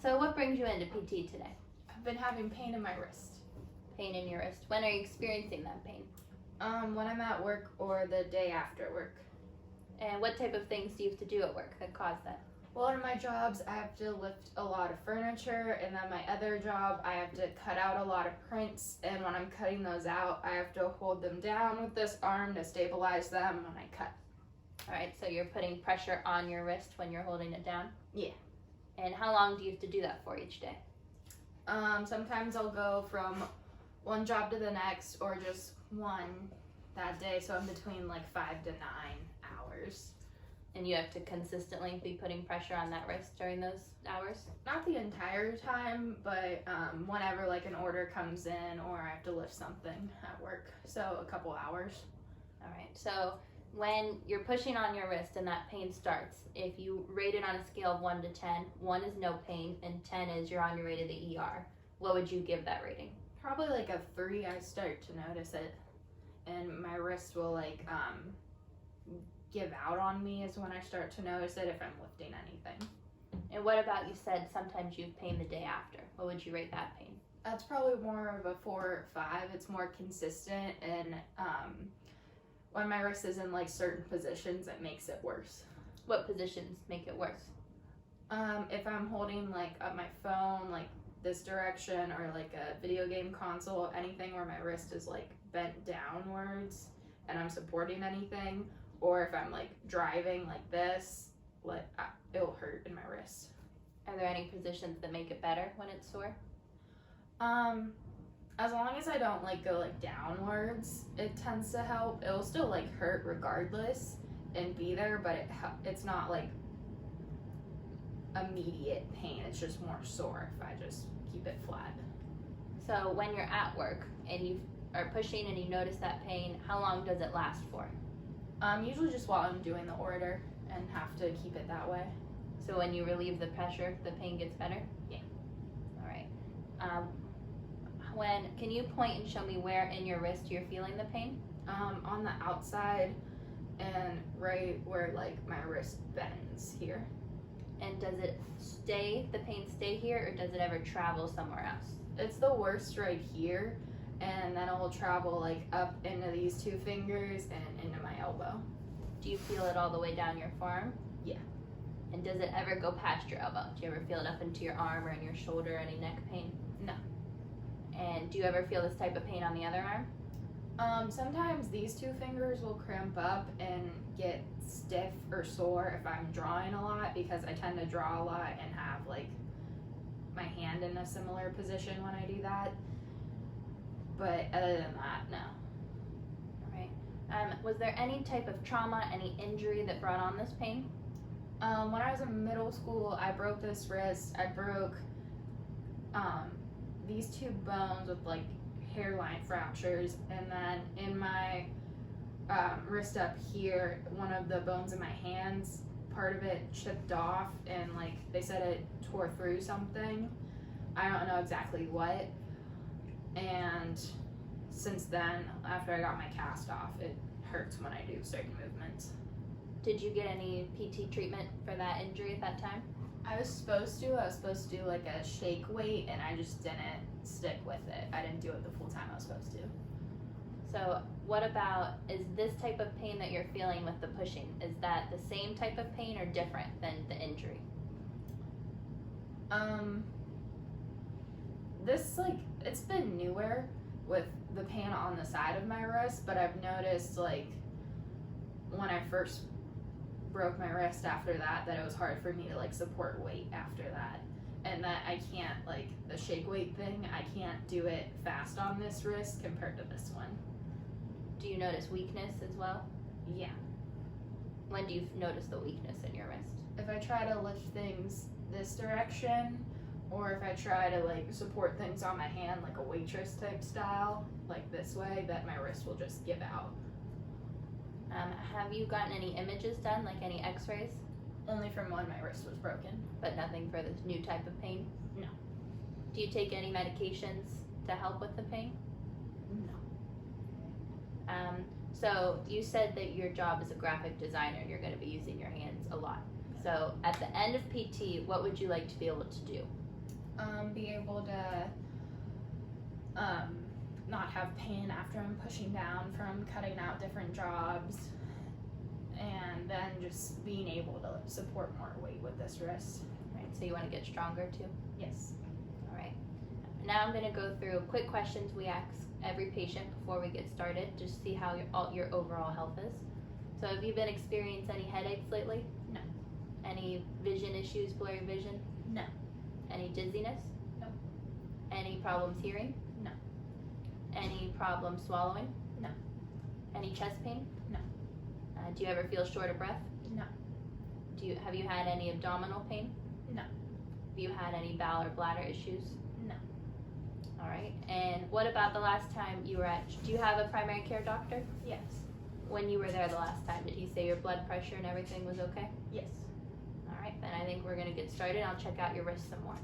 So what brings you into PT today? I've been having pain in my wrist. Pain in your wrist. When are you experiencing that pain? When I'm at work or the day after work. And what type of things do you have to do at work that cause that? Well, in my jobs, I have to lift a lot of furniture, and then my other job, I have to cut out a lot of prints, and when I'm cutting those out, I have to hold them down with this arm to stabilize them when I cut. All right, so you're putting pressure on your wrist when you're holding it down? Yeah. And how long do you have to do that for each day? Sometimes I'll go from one job to the next, or just one that day, so in between like 5 to 9 hours. And you have to consistently be putting pressure on that wrist during those hours? Not the entire time, but whenever like an order comes in or I have to lift something at work, so a couple hours. All right, so when you're pushing on your wrist and that pain starts, if you rate it on a scale of 1 to 10, 1 is no pain and 10 is you're on your way to the ER, what would you give that rating? Probably like a 3. I start to notice it, and my wrist will like give out on me is when I start to notice it if I'm lifting anything. And what about, you said sometimes you have pain the day after? What would you rate that pain? That's probably more of a 4 or 5. It's more consistent, and when my wrist is in like certain positions, it makes it worse. What positions make it worse? If I'm holding like up my phone, like this direction, or like a video game console, anything where my wrist is like bent downwards and I'm supporting anything, or if I'm like driving like this, like it'll hurt in my wrist. Are there any positions that make it better when it's sore? As long as I don't like go like downwards, it tends to help. It'll still like hurt regardless and be there, but it's not like immediate pain. It's just more sore if I just keep it flat. So when you're at work and you are pushing and you notice that pain, how long does it last for? Usually just while I'm doing the order and have to keep it that way. So when you relieve the pressure, the pain gets better? Yeah. All right. Can you point and show me where in your wrist you're feeling the pain? On the outside and right where like my wrist bends here. And does the pain stay here, or does it ever travel somewhere else? It's the worst right here, and then it will travel like up into these 2 fingers and into my elbow. Do you feel it all the way down your forearm? Yeah. And does it ever go past your elbow? Do you ever feel it up into your arm or in your shoulder, any neck pain? No. And do you ever feel this type of pain on the other arm? Sometimes these 2 fingers will cramp up and get stiff or sore if I'm drawing a lot, because I tend to draw a lot and have like my hand in a similar position when I do that. But other than that, no. All right. Was there any type of trauma, any injury that brought on this pain? When I was in middle school, I broke this wrist. I broke these 2 bones with like hairline fractures, and then in my wrist up here, one of the bones in my hands, part of it chipped off, and like they said it tore through something. I don't know exactly what. And since then, after I got my cast off, it hurts when I do certain movements. Did you get any PT treatment for that injury at that time? I was supposed to do like a shake weight, and I just didn't stick with it. I didn't do it the full time I was supposed to. So what about, is this type of pain that you're feeling with the pushing, is that the same type of pain or different than the injury? This like, it's been newer with the pain on the side of my wrist, but I've noticed like when I first broke my wrist after that it was hard for me to like support weight after that, and that I can't, like the shake weight thing, I can't do it fast on this wrist compared to this one. Do you notice weakness as well? Yeah. When do you notice the weakness in your wrist? If I try to lift things this direction, or if I try to like support things on my hand like a waitress type style, like this way, that my wrist will just give out. Have you gotten any images done, like any x-rays? Only from when my wrist was broken. But nothing for this new type of pain? No. Do you take any medications to help with the pain? No. So you said that your job is a graphic designer and you're going to be using your hands a lot. So at the end of PT, what would you like to be able to do? Be able to not have pain after I'm pushing down from cutting out different jobs, and then just being able to support more weight with this wrist. Right, so you want to get stronger too? Yes. All right. Now I'm going to go through quick questions we ask every patient before we get started, just to see how your overall health is. So have you been experiencing any headaches lately? No. Any vision issues, blurry vision? No. Any dizziness? No. Any problems hearing? No. Any problems swallowing? No. Any chest pain? No. Do you ever feel short of breath? No. Have you had any abdominal pain? No. Have you had any bowel or bladder issues? No. All right. And what about the last time you were do you have a primary care doctor? Yes. When you were there the last time, did he say your blood pressure and everything was okay? Yes. All right, then I think we're gonna get started. I'll check out your wrist some more.